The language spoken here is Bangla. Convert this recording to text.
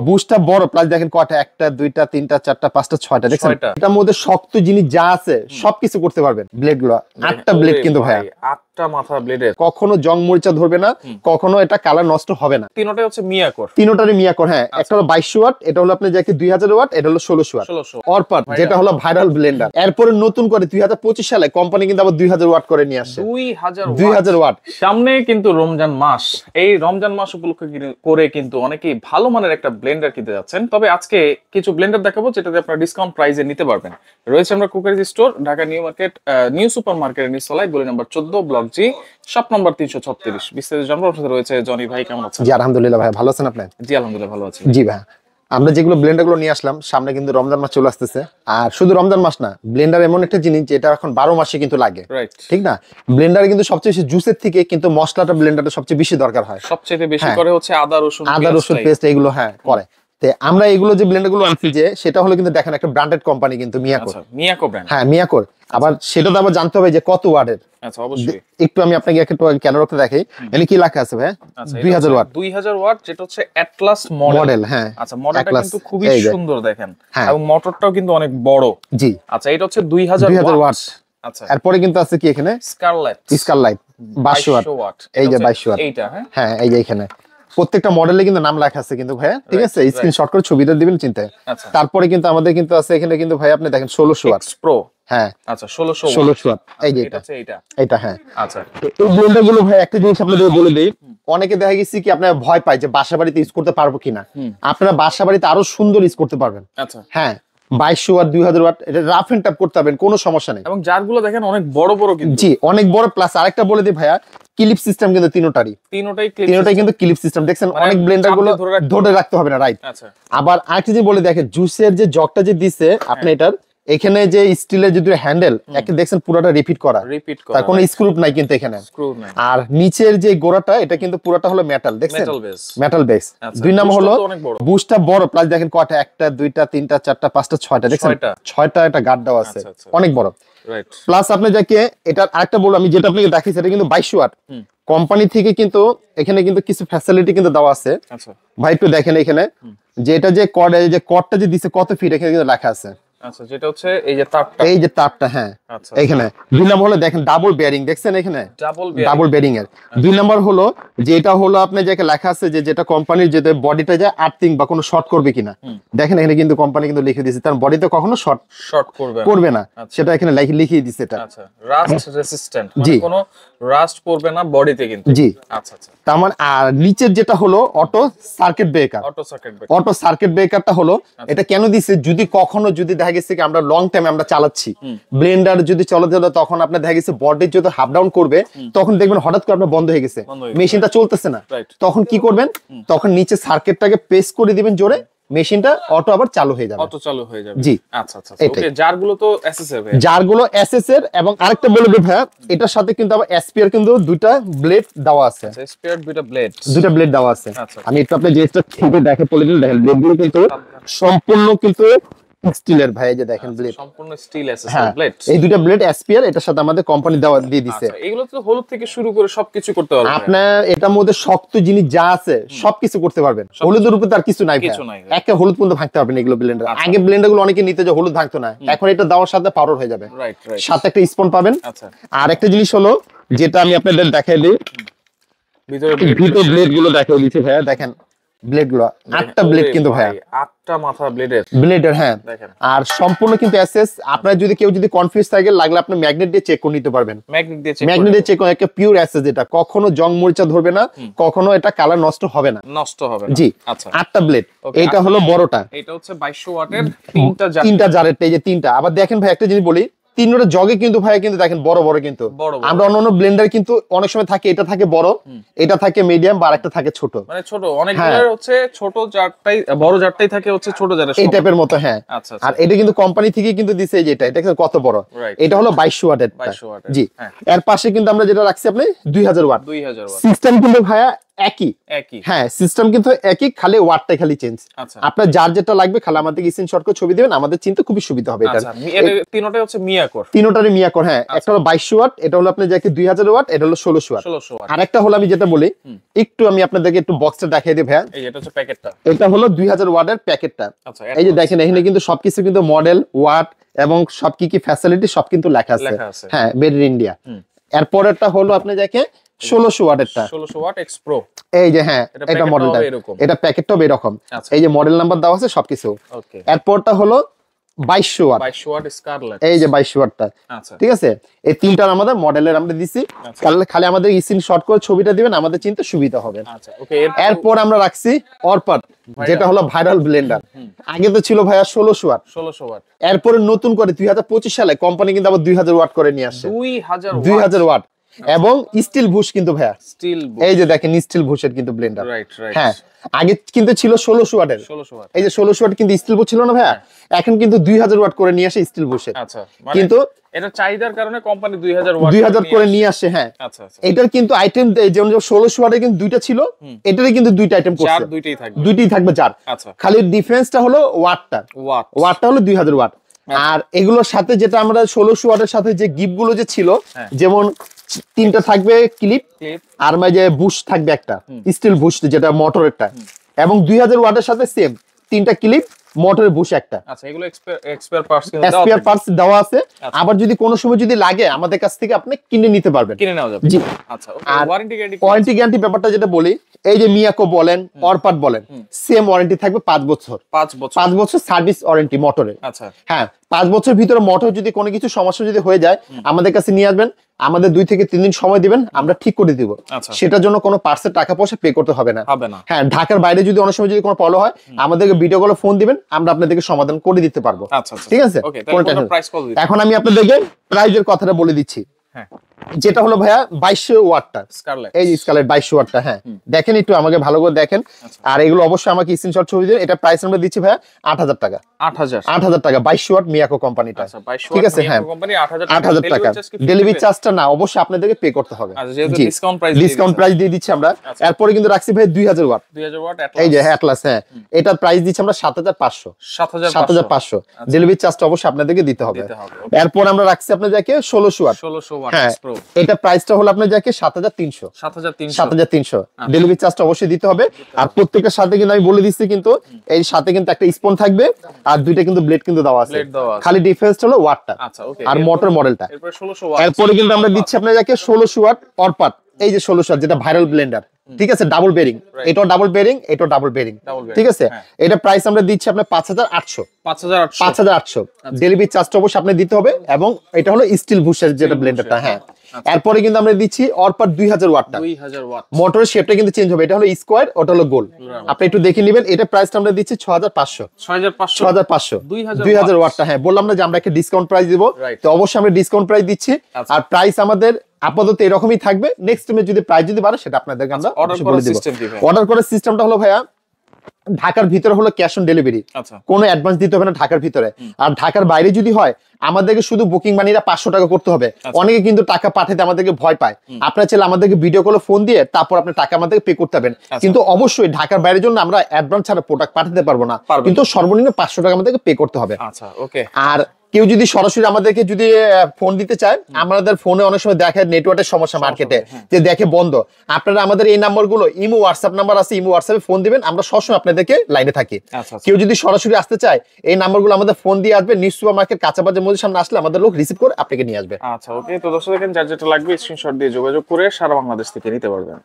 বুশটা বড়, প্লাস দেখেন কয়টা, একটা দুইটা তিনটা চারটা পাঁচটা ছয়টা, দেখছেন এটার মধ্যে শক্ত জিনিস যা আছে সবকিছু করতে পারবেন। ব্লেড গুলো 8টা ব্লেড কিন্তু ভাইয়া, 8টা মাথা ব্লেডের, কখনো জং মরিচা ধরবে না, কখনো এটা কালার নষ্ট হবে না। তিনটাই হচ্ছে মিয়াকোর, তিনটারই মিয়াকোর। হ্যাঁ, একটা হলো 2200 ওয়াট, এটা হলো আপনি যাকে 2000 ওয়াট, এটা হলো 1600 ওয়াট অরপার, যেটা হলো ভাইরাল ব্লেন্ডার। এরপরে নতুন করে 2025 সালে কোম্পানি কিন্তু আবার 2000 ওয়াট করে নিয়ে আসছে। 2000 ওয়াট। সামনে কিন্তু রমজান মাস, এই রমজান মাস উপলক্ষে করে কিন্তু অনেকেই ভালো মানের একটা ব্লেন্ডার কিনতে যাচ্ছেন। তবে আজকে কিছু ব্লেন্ডার দেখাবো যেটাতে আপনারা ডিসকাউন্ট প্রাইসে নিতে পারবেন। রয়েছে আমরা cookeries store, Dhaka new market, new super মার্কেটের নিচতলায়, গলি নাম্বার 14, ব্লক জি, শপ নাম্বার 336। বিস্তারিত জানবো। আপনার সাথে রয়েছে জনি ভাই, কেমন আছেন? জি আলহামদুলিল্লাহ ভাই, ভালো আছেন আপনি? জি আলহামদুলিল্লাহ ভালো আছি। জি ভাই, আমরা যেগুলো ব্লেন্ডার গুলো নিয়ে আসলাম, সামনে কিন্তু রমজান মাস চলে আসতেছে। আর শুধু রমজান মাস না, ব্লেন্ডার এমন একটা জিনিস যেটা এখন 12 মাসে কিন্তু লাগে, ঠিক না? ব্লেন্ডারে কিন্তু সবচেয়ে বেশি জুসের থেকে কিন্তু মশলাটা ব্লেন্ডারে সবচেয়ে বেশি দরকার হয়। সবচেয়ে বেশি করে হচ্ছে আদা রসুন পেস্ট, এগুলো হ্যাঁ করে। তো আমরা এগুলো যে ব্লেন্ডার গুলো আনছি, যে সেটা হলো কিন্তু দেখেন একটা ব্র্যান্ডেড কোম্পানি কিন্তু মিয়াকোর। মিয়াকো ব্র্যান্ড, হ্যাঁ মিয়াকোর। আবার সেটা তো আবার জানতে হবে যে কত ওয়াটের। আচ্ছা অবশ্যই, একটু আমি আপনাকে একটু ক্যাটালগটা দেখাই। এখানে কি লেখা আছে ভাই? 2000 ওয়াট। 2000 ওয়াট, যেটা হচ্ছে অ্যাটলাস মডেল। হ্যাঁ আচ্ছা, মডেলটা কিন্তু খুবই সুন্দর দেখেন, এবং মোটরটাও কিন্তু অনেক বড়। জি আচ্ছা, এটা হচ্ছে 2000 ওয়াট। আচ্ছা, এরপরে কিন্তু আছে কি এখানে স্কারলাইট 2200 ওয়াট। এই যে 2200 ওয়াট, এইটা হ্যাঁ এই যে এখানে প্রত্যেকটা মডেলে কিন্তু নাম লেখা আছে কিন্তু ভাইয়া, ঠিক আছে? স্ক্রিনশট করে ছবিটা দিবেন চিন্তায়। তারপরে কিন্তু আমাদের কিন্তু আছে এখানে কিন্তু ভাই, আপনি দেখেন 1600 ওয়াট প্রো। হ্যাঁ আচ্ছা, 1600 ওয়াট। এই যে এটা হ্যাঁ। আচ্ছা, এই ব্লেন্ডার গুলো ভাই একটা জিনিস আপনাদের বলে দেই, অনেকে দেখা গেছে কি আপনারা ভয় পায় যে বাসা বাড়িতে ইউজ করতে পারবো কিনা। আপনারা বাসা বাড়িতে আরো সুন্দর ইউজ করতে পারবেন। আচ্ছা হ্যাঁ, 2200 ওয়াট 2000 ওয়াট, এটা রাফ এন্ড টাফ করতে পারবেন, কোনো সমস্যা নেই। এবং জারগুলো দেখেন অনেক বড় বড় কিন্তু। জি অনেক বড়। প্লাস আরেকটা বলে দিই ভাইয়া, ক্লিপ সিস্টেম কিন্তু তিনটাই কিন্তু ক্লিপ সিস্টেম। দেখছেন অনেক ব্লেন্ডার গুলো ধরে রাখতে হবে না, রাইট? আচ্ছা, আবার আরেকটা যে বলে দেখেন, জুসের যে জগটা যে দিছে আপনি, এটার এখানে যে স্টিলের যে হ্যান্ডেল, একটা দেখছেন পুরোটা রিপিট করা, তার কোনো স্ক্রু নাই কিন্তু এখানে। আর নিচের যে গোড়াটা, এটা কিন্তু পুরোটা হলো মেটাল, দেখছেন মেটাল বেস। 2 নাম্বার হলো বুশটা বড়, প্লাস দেখেন কয়টা, একটা দুইটা তিনটা চারটা পাঁচটা ছয়টা, দেখছেন 6টা একটা গার্ড দেওয়া আছে, অনেক বড়। প্লাস আপনি যাকে এটার আরেকটা বলবো, আমি যেটা আপনাকে দেখাইছি, এটা কিন্তু 2200 ওয়াট কোম্পানি থেকে কিন্তু এখানে কিন্তু কিছু ফ্যাসিলিটি কিন্তু দেওয়া আছে। ভাই একটু দেখেন এখানে যে এটা যে কর্ড, এই যে কর্ডটা যে দিছে কত ফিট, এখানে কিন্তু লেখা আছে। আচ্ছা, যেটা হচ্ছে এই যে তারটা, হ্যাঁ এখানে 2 নাম্বার হলো দেখেন ডাবল বেয়ারিং, দেখছেন এখানে ডাবল বেয়ারিং এর। 2 নাম্বার হলো যে এটা হলো আপনি যাকে লেখা আছে যে যেটা কোম্পানির যেটা বডিটা যায় আর্থিং বা কোনো শর্ট করবে কিনা, দেখেন এখানে কিন্তু কোম্পানি কিন্তু লিখে দিয়েছে তার বডিতে কখনো শর্ট করবে না, সেটা এখানে লিখিয়ে দিয়েছে। এটা আচ্ছা, রাস্ট রেসিস্ট্যান্ট, মানে কোনো রাস্ট পড়বে না বডিতে কিন্তু। জি আচ্ছা আচ্ছা। তার মানে আর নিচের যেটা হলো auto circuit breaker, auto circuit ব্রেকারটা হলো এটা কেন দিছে, যদি কখনো যদি দেখা গেছে কি আমরা লং টাইম আমরা চালাচ্ছি ব্লেন্ডার, যদি চলাতে তখন আপনার দেখা গেছে বডির যদি হাফ ডাউন করবে, তখন দেখবেন হঠাৎ করে আপনার বন্ধ হয়ে গেছে, মেশিনটা চলতেছে না, তখন কি করবেন, তখন নিচে সার্কিটটাকে প্রেস করে দিবেন জোরে, মেশিনটা অটো আবার চালু হয়ে যাবে। জি আচ্ছা আচ্ছা। ওকে, জারগুলো তো এসএস এর, জারগুলো এসএস এর। এবং আরেকটা বলে দিই ভাই, এটার সাথে কিন্তু আবার এসপিআর কিন্তু দুইটা ব্লেড দেওয়া আছে। এসপিআর দুইটা ব্লেড দেওয়া আছে। আমি একটু আপনি যেটা ছবি দেখে বলে দিন, দেখেন ব্লেডগুলো কিন্তু সম্পূর্ণ কিন্তু স্টিলের ভাই, যে দেখেন ব্লেড সম্পূর্ণ স্টিল এসএস ব্লেড। এই দুইটা ব্লেড এসপিআর, এটার সাথে আমাদের কোম্পানি দেওয়া দিয়ে দিয়েছে। আচ্ছা, এগুলো তো হলুদ থেকে শুরু করে সবকিছু করতে পারবেন আপনি, এটার মধ্যে শক্ত জিনিস যা আছে সবকিছু করতে পারবেন। হলুদের উপরে তার কিছু নাই, একটা হলুদ পর্যন্ত ভাঙতে পারবেন এগুলো ব্লেন্ডার। আগে ব্লেন্ডার গুলো অনেকে নিতে যে হলুদ ভাঙতো না, এখন এটা দেওয়ার সাথে পাউডার হয়ে যাবে, সাথে একটা স্পন পাবেন। আর একটা জিনিস হলো যেটা আমি আপনাদের দেখাই দিই, ভিতরে ব্লেড গুলো দেখাই দিচ্ছি ভাইয়া, দেখেন ব্লেড গুলো 8টা ব্লেড কিন্তু ভাইয়া, 8টা মাথা ব্লেডের হ্যাঁ। আর সম্পূর্ণ কিন্তু এসএস। আপনারা যদি কেউ যদি কনফিউজ থাকে, লাগলে আপনি ম্যাগনেট দিয়ে চেক করে নিতে পারবেন। ম্যাগনেট দিয়ে চেক করে একটা পিওর এসএস, এটা কখনো জং মরিচা ধরবে না, কখনো এটা কালার নষ্ট হবে না। জি আচ্ছা, 8টা ব্লেড। এটা হলো বড়টা, এটা হচ্ছে 2200 ওয়াটের তিনটা জারের, এই যে তিনটা। আবার দেখেন ভাই একটা জিনিস বলি, তিনটা জগে কিন্তু ভাই কিন্তু দেখেন বড় বড়, কিন্তু আমরা অন্য ব্লেন্ডার কিন্তু অনেক সময় থাকে এটা থাকে বড়, এটা থাকে মিডিয়াম, বা আরেকটা থাকে ছোট, মানে ছোট। অনেকগুলোর হচ্ছে ছোট জারটাই, বড় জারটাই থাকে হচ্ছে ছোট জারের এই টাইপের মতো। হ্যাঁ, আর এটা কিন্তু কোম্পানি থেকে কিন্তু দিছে, এই যে এটা কত বড়, এটা হলো 2200 ওয়াটের। জি, এর পাশে কিন্তু আমরা যেটা রাখছি আপনি 2000 ওয়াট সিস্টেম, কিন্তু ভাইয়া একই একই। হ্যাঁ, সিস্টেম কিন্তু একই, খালি ওয়াটটাই খালি চেঞ্জ। আচ্ছা আপনার যার যেটা লাগবে খালি আমাদেরকে স্ক্রিনশট করে ছবি দিবেন, আমাদের চিনতে খুবই সুবিধা হবে এটা। আচ্ছা, এর তিনটাই হচ্ছে মিয়াকোর। তিনটারই মিয়াকোর, হ্যাঁ। একটা হলো 2200 ওয়াট, এটা হলো আপনার যাকে 2000 ওয়াট, এটা হলো 1600 ওয়াট। 1600 ওয়াট। আরেকটা হলো আমি যেটা বলি, একটু আমি আপনাদেরকে একটু বক্সটা দেখিয়ে দিই ভাইয়া। এই এটা হচ্ছে প্যাকেটটা। এটা হলো 2000 ওয়াটের প্যাকেটটা। আচ্ছা, এই যে দেখেন এখানে কিন্তু সবকিছু কিন্তু মডেল, ওয়াট এবং সব কি কি ফ্যাসিলিটি সব কিন্তু লেখা আছে। হ্যাঁ, মেড ইন ইন্ডিয়া। এরপরেরটা হলো আপনি দেখে 1600 ওয়াটেরটা। 1600 ওয়াট এক্স প্রো। এই যে হ্যাঁ, এটা মডেলটা, এটা প্যাকেটটাও এরকম। এই যে মডেল নাম্বার দেওয়া আছে সবকিছু। ওকে। এরপরটা হলো 2200 ওয়াট। 2200 watt Scarlett. এই যে 2200 ওয়াটটা। আচ্ছা, ঠিক আছে, এই তিনটার আমাদের মডেলের আমরা দিছি। খালি আমাদের স্ক্রিনশট করে ছবিটা দিবেন, আমাদের চিনতে সুবিধা হবে। আচ্ছা ওকে। এরপর আমরা রাখছি অরপাট, যেটা হলো ভাইরাল ব্লেন্ডার। আগে তো ছিল ভাইয়া 1600 ওয়াট। 1600 ওয়াট। এরপরে নতুন করে 2025 সালে কোম্পানি কিন্তু আবার 2000 ওয়াট করে নিয়ে আসছে। 2000 ওয়াট এবং স্টিল বুশ কিন্তু ভাইয়া। Still Bush. এই যে দেখেন স্টিল বুশের কিন্তু ব্লেন্ডার। Right right. হ্যাঁ, আগে কিন্তু ছিল 1600 ওয়াটের। 1600 ওয়াট। এই যে 1600 ওয়াট কিন্তু স্টিল বুশ ছিল না ভাইয়া, এখন কিন্তু 2000 ওয়াট করে নিয়ে আসে স্টিল বুশের। আচ্ছা, কিন্তু এটা চাহিদার কারণে কোম্পানি 2000 ওয়াট 2000 করে নিয়ে আসে। হ্যাঁ, আচ্ছা আচ্ছা। এটার কিন্তু আইটেম যেমন 1600 ওয়াটের কিন্তু দুইটা ছিল, এটারই কিন্তু দুইটা আইটেম করছে। চার দুইটাই থাকবে। দুইটাই থাকবে চার। আচ্ছা, খালি ডিফারেন্সটা হলো ওয়াটটা হলো 2000 ওয়াট। আর এগুলোর সাথে যেটা আমরা 1600 ওয়াটের সাথে যে গিফট গুলো যে ছিল, যেমন তিনটা থাকবে ক্লিপ, আর যে বুশ থাকবে একটা স্টিল বুশ যেটা মোটরেরটা, এবং 2000 ওয়াটের সাথে সেম তিনটা ক্লিপ, মোটরের বুশ একটা। আচ্ছা, এগুলো এক্সপায়ার পার্টস কিন্তু এক্সপায়ার পার্টস দেওয়া আছে। আবার যদি কোনো সময় যদি লাগে আমাদের কাছ থেকে আপনি কিনে নিতে পারবেন, কিনে নেওয়া যাবে। জি। আচ্ছা, আর ওয়ারেন্টি গ্যারান্টি ব্যাপারটা যেটা বলি, এই যে মিয়াকো বলেন, অরপাট বলেন, সেম ওয়ারেন্টি থাকবে 5 বছর। 5 বছর সার্ভিস ওয়ারেন্টি মোটরের। আচ্ছা, হ্যাঁ, 5 বছর ভিতরে মোটর যদি কোনো কিছু সমস্যা যদি হয়ে যায়, আমাদের কাছে নিয়ে আসবেন, আমাদের 2 থেকে 3 দিন সময় দিবেন, আমরা ঠিক করে দিব। সেটার জন্য কোনো পার্সের টাকা পয়সা পে করতে হবে না। হ্যাঁ, ঢাকার বাইরে যদি অনেক সময় যদি কোনো প্রবলেম হয়, আমাদেরকে ভিডিও কলে ফোন দিবেন, আমরা আপনাদেরকে সমাধান করে দিতে পারবো। ঠিক আছে। এখন আমি আপনাদেরকে প্রাইজের কথাটা বলে দিচ্ছি। যেটা হলো ভাইয়া 2200 ওয়াটটা স্কারলেট, এই স্কারলেট 2200 ওয়াটটা। হ্যাঁ, দেখেন একটু আমাকে ভালো করে দেখেন। আর এগুলো অবশ্যই আমাকে স্ক্রিনশট ছবি দিন। এটা প্রাইস আমরা দিচ্ছি ভাইয়া 8000 টাকা। 8000 টাকা 2200 ওয়াট মিয়াকো কোম্পানিটা। ঠিক আছে, হ্যাঁ 8000 টাকা। ডেলিভারি চার্জটা না, অবশ্যই আপনাদেরকে পে করতে হবে। ডিসকাউন্ট প্রাইস দিয়ে দিচ্ছি আমরা। এরপরে কিন্তু রাখছি ভাই 2000 ওয়াট। এই যে অ্যাটলাস, হ্যাঁ, এটার প্রাইস দিচ্ছি আমরা 7500। 7500 ডেলিভারি চার্জটা অবশ্যই আপনাদেরকে দিতে হবে। এরপর আমরা রাখছি আপনাদেরকে 1600 ওয়াট। হ্যাঁ, এটা প্রাইসটা হলো আপনার যাকে 7300। 7300 ডেলিভারি চার্জটা অবশ্যই দিতে হবে। আর প্রত্যেকটার সাথে কিন্তু আমি বলে দিচ্ছি, কিন্তু এর সাথে কিন্তু একটা স্পন থাকবে, আর দুইটা কিন্তু ব্লেড কিন্তু দেওয়া আছে। খালি ডিফারেন্স হলো ওয়াটটা আর মোটর মডেলটা। এরপরে কিন্তু আমরা দিচ্ছি আপনার যাকে 1600 ওয়াট অরপাট। এই যে 1600 ওয়াট যেটা ভাইরাল ব্লেন্ডার। ঠিক আছে, ডাবল বেরিং, এটাও ডাবল বেরিং, এটাও ডাবল বেরিং। ঠিক আছে, এটা প্রাইস আমরা দিচ্ছি আপনার 5800। 5800 ডেলিভারি চার্জটা অবশ্যই আপনি দিতে হবে। এবং এটা হলো স্টিল বুশের যেটা ব্লেন্ডারটা। হ্যাঁ, এরপরে কিন্তু আমরা দিচ্ছি অরপাট 2000 ওয়াটটা। মোটরের শেপটা কিন্তু চেঞ্জ হবে, এটা হলো স্কোয়ার, ওটা হলো গোল। আপনি একটু দেখে নেবেন। এটা প্রাইসটা আমরা দিচ্ছি 6500। 2000 ওয়াটটা। হ্যাঁ, বললাম না যে আমরা একটা ডিসকাউন্ট প্রাইস দিব, তো অবশ্যই আমরা ডিসকাউন্ট প্রাইস দিচ্ছি। আর প্রাইস আমাদের আপাতত এরকমই থাকবে। নেক্সট টাইমে যদি প্রাইস যদি বাড়ে সেটা আপনাদেরকে আমরা বলে দিব। অর্ডার করার সিস্টেমটা হলো ভাইয়া, ঢাকার ভিতরে হলো ক্যাশ অন ডেলিভারি, কোনো অ্যাডভান্স দিতে হবে না ঢাকার ভিতরে। আর ঢাকার বাইরে যদি হয়, আমাদেরকে শুধু বুকিং মানিটা 500 টাকা করতে হবে। অনেকে কিন্তু টাকা পাঠাতে আমাদেরকে ভয় পায়। আপনার চাইলে আমাদেরকে ভিডিও কলে ফোন দিয়ে তারপর আপনি টাকা আমাদেরকে পে করতে হবেন। কিন্তু অবশ্যই ঢাকার বাইরের জন্য আমরা অ্যাডভান্স ছাড়া প্রোডাক্ট পাঠাতে পারবো না, কিন্তু সর্বনিম্ন 500 টাকা আমাদেরকে পে করতে হবে। আর কেউ যদি সরাসরি আমাদেরকে যদি ফোন দিতে চায়, আমাদের ফোনে অনেক সময় দেখে নেটওয়ার্কের সমস্যা মার্কেটে, যে দেখে বন্ধ। আপনারা আমাদের এই নাম্বারগুলো, ইমো হোয়াটসঅ্যাপ নাম্বার আছে, ইমো হোয়াটসঅ্যাপে ফোন দিবেন, আমরা সবসময় আপনাদেরকে লাইনে থাকি। কেউ যদি সরাসরি আসতে চায়, এই নাম্বারগুলো আমাদের ফোন দিয়ে আসবে। নিউ সুপার মার্কেট কাঁচা বাজার মধ্যে সামনে আসলে আমাদের লোক রিসিভ করে আপনাকে নিয়ে আসবে। আচ্ছা ওকে। তো দর্শক দেখেন, যার যেটা লাগবে স্ক্রিনশট দিয়ে যোগাযোগ করে সারা বাংলাদেশ থেকে নিতে পারবেন।